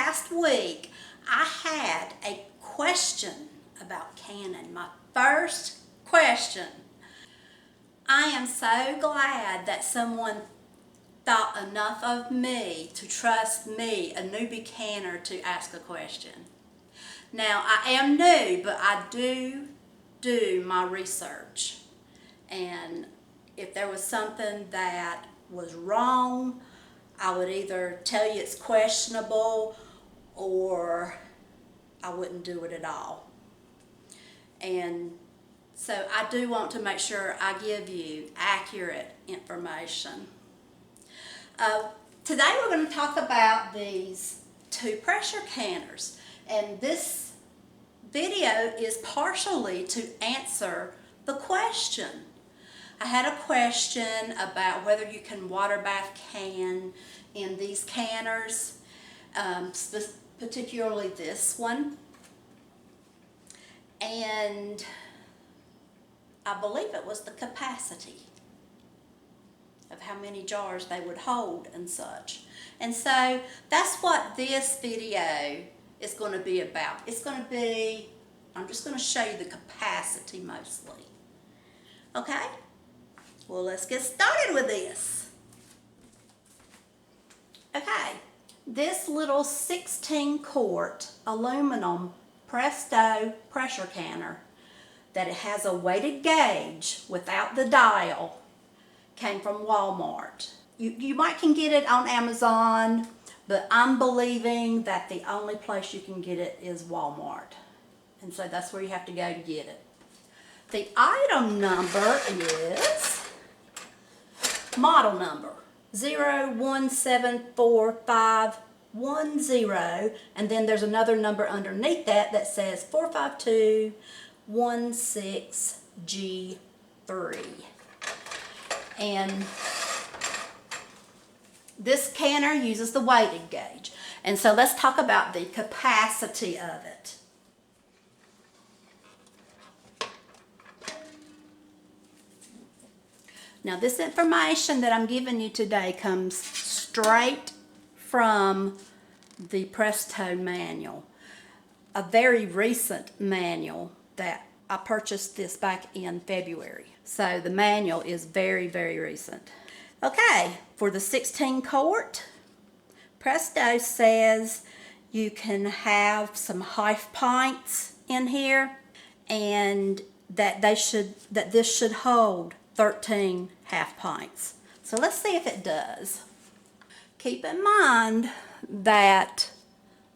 past week, I had a question about canning. My first question. I am so glad that someone thought enough of me to trust me, a newbie canner, to ask a question. Now, I am new, but I do my research. And if there was something that was wrong, I would either tell you it's questionable or I wouldn't do it at all. And so I do want to make sure I give you accurate information. Today we're going to talk about these two pressure canners, and this video is partially to answer the question. I had a question about whether you can water bath can in these canners, particularly this one, and I believe it was the capacity of how many jars they would hold and such. And so that's what this video is going to be about. It's going to be, I'm just going to show you the capacity mostly. Okay? Well, let's get started with this. Okay, this little 16 quart aluminum Presto pressure canner that it has a weighted gauge without the dial came from Walmart. You might can get it on Amazon, but I'm believing that the only place you can get it is Walmart. And so that's where you have to go to get it. The item number is model number 01745510, and then there's another number underneath that says 45216G3. And this canner uses the weighted gauge. And so let's talk about the capacity of it. Now, this information that I'm giving you today comes straight from the Presto manual, a very recent manual that I purchased this back in February. So the manual is very, very recent. Okay, for the 16 quart, Presto says you can have some half pints in here, and that this should hold 13 half pints. So let's see if it does. Keep in mind that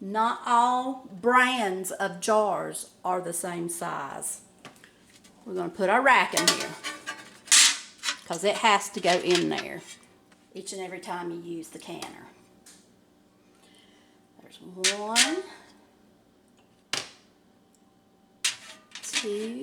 not all brands of jars are the same size. We're going to put our rack in here because it has to go in there each and every time you use the canner. There's 1, 2,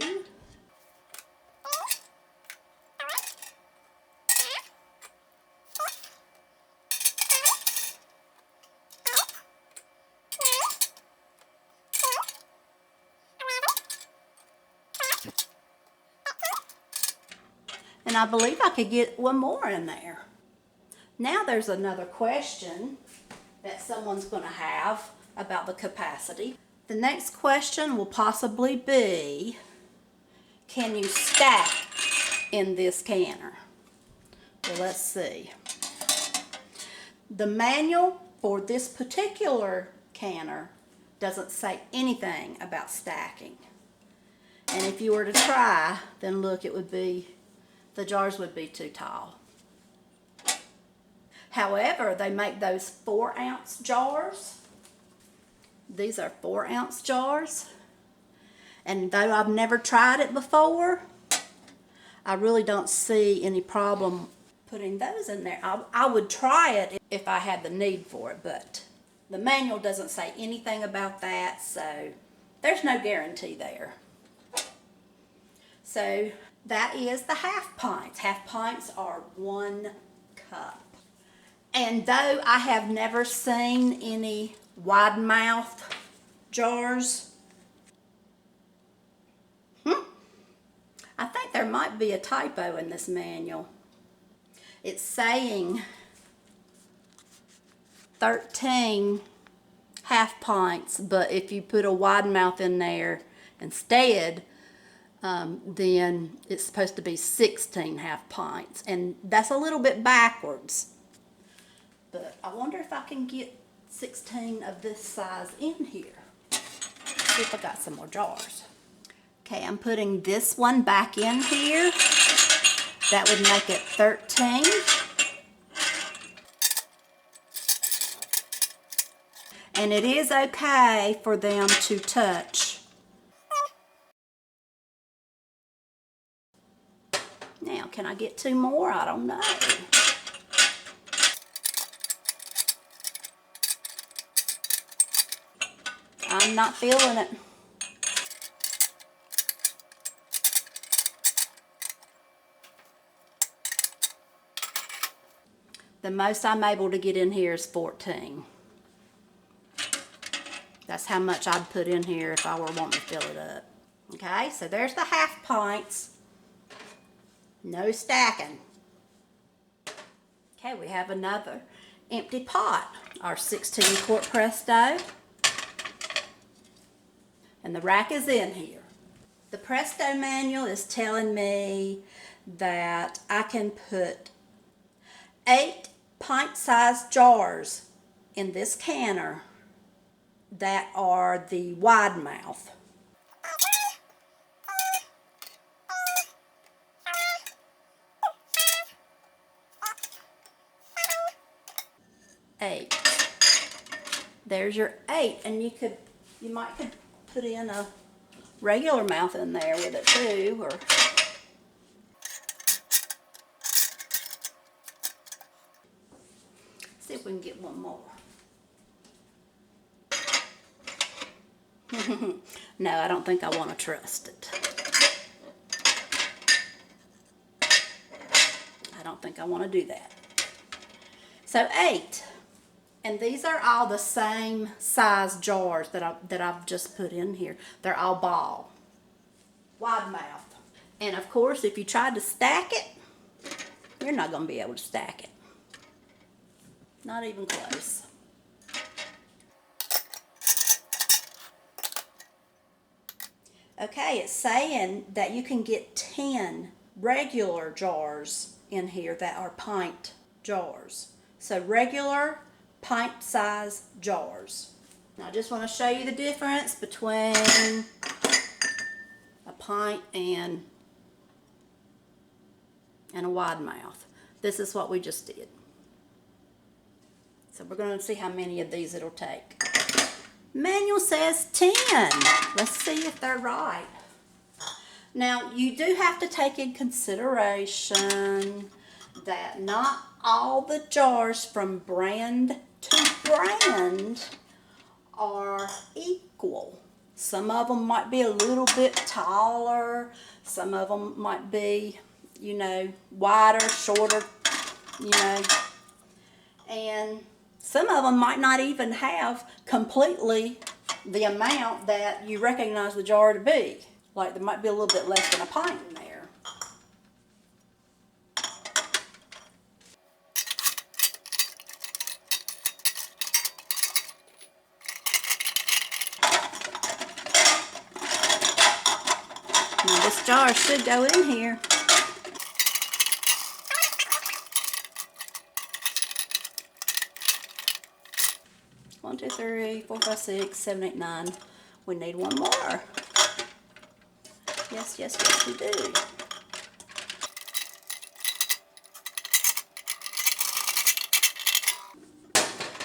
and I believe I could get one more in there. Now there's another question that someone's going to have about the capacity. The next question will possibly be, can you stack in this canner? Well, let's see. The manual for this particular canner doesn't say anything about stacking. And if you were to try, then look, the jars would be too tall. However, they make those 4-ounce jars. These are 4-ounce jars. And though I've never tried it before, I really don't see any problem putting those in there. I would try it if I had the need for it, but the manual doesn't say anything about that, so there's no guarantee there. So that is the half pints. Half pints are 1 cup. And though I have never seen any wide-mouthed jars, I think there might be a typo in this manual. It's saying 13 half pints, but if you put a wide mouth in there instead, then it's supposed to be 16 half pints, and that's a little bit backwards. But I wonder if I can get 16 of this size in here. See if I got some more jars. Okay, I'm putting this one back in here. That would make it 13. And it is okay for them to touch. Now, can I get 2 more? I don't know. I'm not feeling it. The most I'm able to get in here is 14. That's how much I'd put in here if I were wanting to fill it up. Okay, so there's the half pints. No stacking. Okay, we have another empty pot. Our 16 quart Presto. And the rack is in here. The Presto manual is telling me that I can put 8 pint-sized jars in this canner that are the wide mouth. Eight. There's your 8, and you might put in a regular mouth in there with it too, or see if we can get one more. No, I don't think I want to trust it. I don't think I want to do that. So 8. And these are all the same size jars that I've just put in here. They're all ball. Wide mouth. And of course, if you tried to stack it, you're not going to be able to stack it. Not even close. Okay, it's saying that you can get 10 regular jars in here that are pint jars. So regular pint size jars. Now I just want to show you the difference between a pint and a wide mouth. This is what we just did. So we're going to see how many of these it'll take. Manual says 10. Let's see if they're right. Now you do have to take in consideration that not all the jars from brand to brand are equal. Some of them might be a little bit taller. Some of them might be, wider, shorter, and some of them might not even have completely the amount that you recognize the jar to be. Like there might be a little bit less than a pint in there. Now this jar should go in here. One, 2, 3, 4, 5, 6, 7, 8, 9. We need one more. Yes, yes, yes, we do.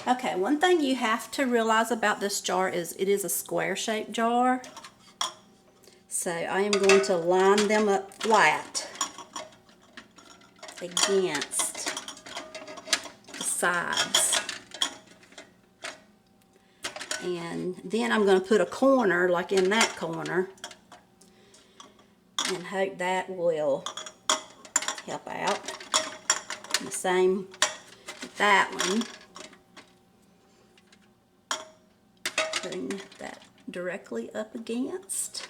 Okay, one thing you have to realize about this jar is it is a square-shaped jar. So I am going to line them up flat against the sides. And then I'm going to put a corner, like in that corner, and hope that will help out. And the same with that one. Putting that directly up against.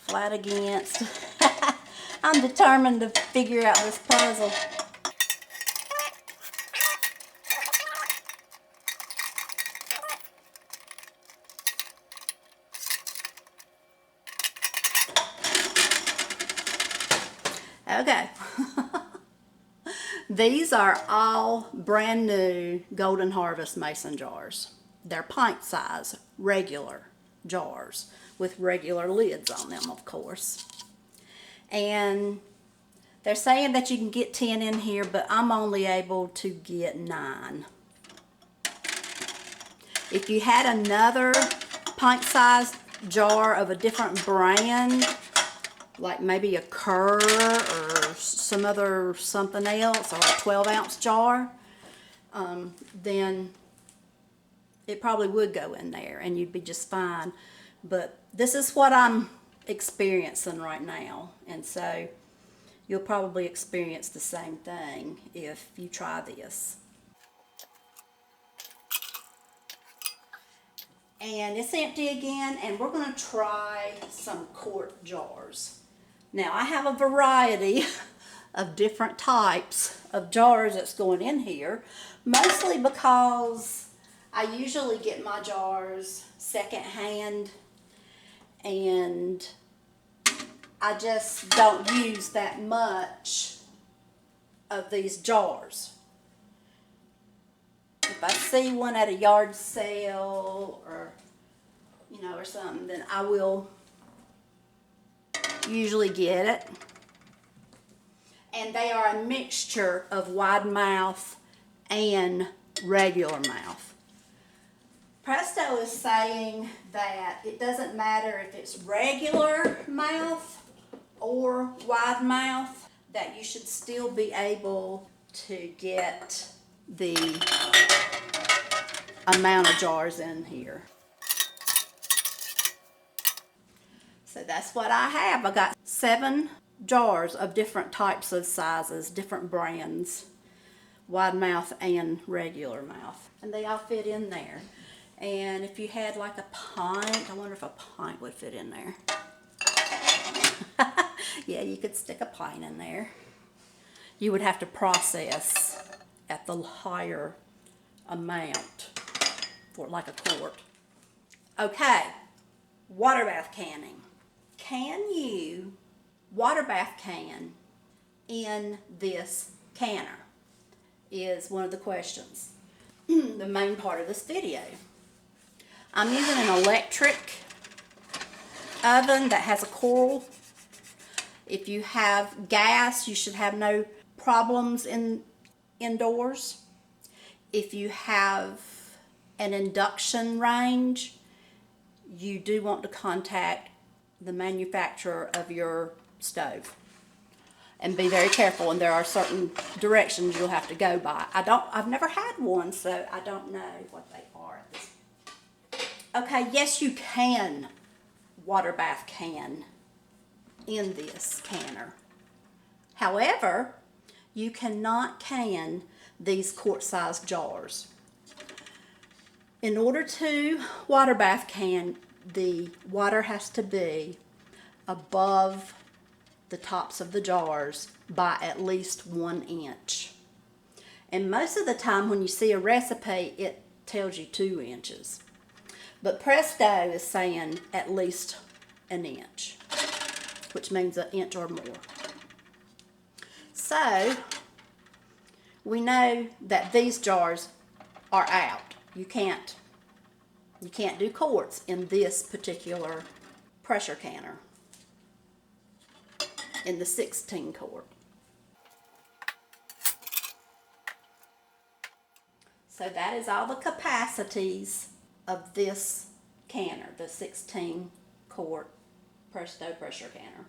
flat against. I'm determined to figure out this puzzle. Okay. These are all brand new Golden Harvest mason jars. They're pint size, regular jars with regular lids on them, of course. And they're saying that you can get 10 in here, but I'm only able to get 9. If you had another pint size jar of a different brand, like maybe a Kerr or some other something else, or a 12-ounce jar, then it probably would go in there and you'd be just fine. But this is what I'm experiencing right now, and so you'll probably experience the same thing if you try this. And it's empty again, and we're going to try some quart jars. Now, I have a variety of different types of jars that's going in here, mostly because I usually get my jars secondhand, and I just don't use that much of these jars. If I see one at a yard sale or, you know, or something, then I will usually get it. And they are a mixture of wide mouth and regular mouth. Presto is saying that it doesn't matter if it's regular mouth or wide mouth, that you should still be able to get the amount of jars in here. So that's what I have. I got 7 jars of different types of sizes, different brands, wide mouth and regular mouth. And they all fit in there. And if you had like a pint, I wonder if a pint would fit in there. Yeah, you could stick a pint in there. You would have to process at the higher amount for like a quart. Okay, water bath canning. Can you water bath can in this canner is one of the questions. The main part of this video. I'm using an electric oven that has a coil. If you have gas, you should have no problems indoors. If you have an induction range, you do want to contact the manufacturer of your stove and be very careful, and there are certain directions you'll have to go by. I've never had one, so I don't know what they are. Okay, yes, you can water bath can in this canner. However, you cannot can these quart-sized jars. In order to water bath can, the water has to be above the tops of the jars by at least 1 inch. And most of the time when you see a recipe, it tells you 2 inches. But Presto is saying at least 1 inch, which means 1 inch or more. So we know that these jars are out. You can't do quarts in this particular pressure canner, in the 16 quart. So that is all the capacities of this canner, the 16 quart Presto pressure canner.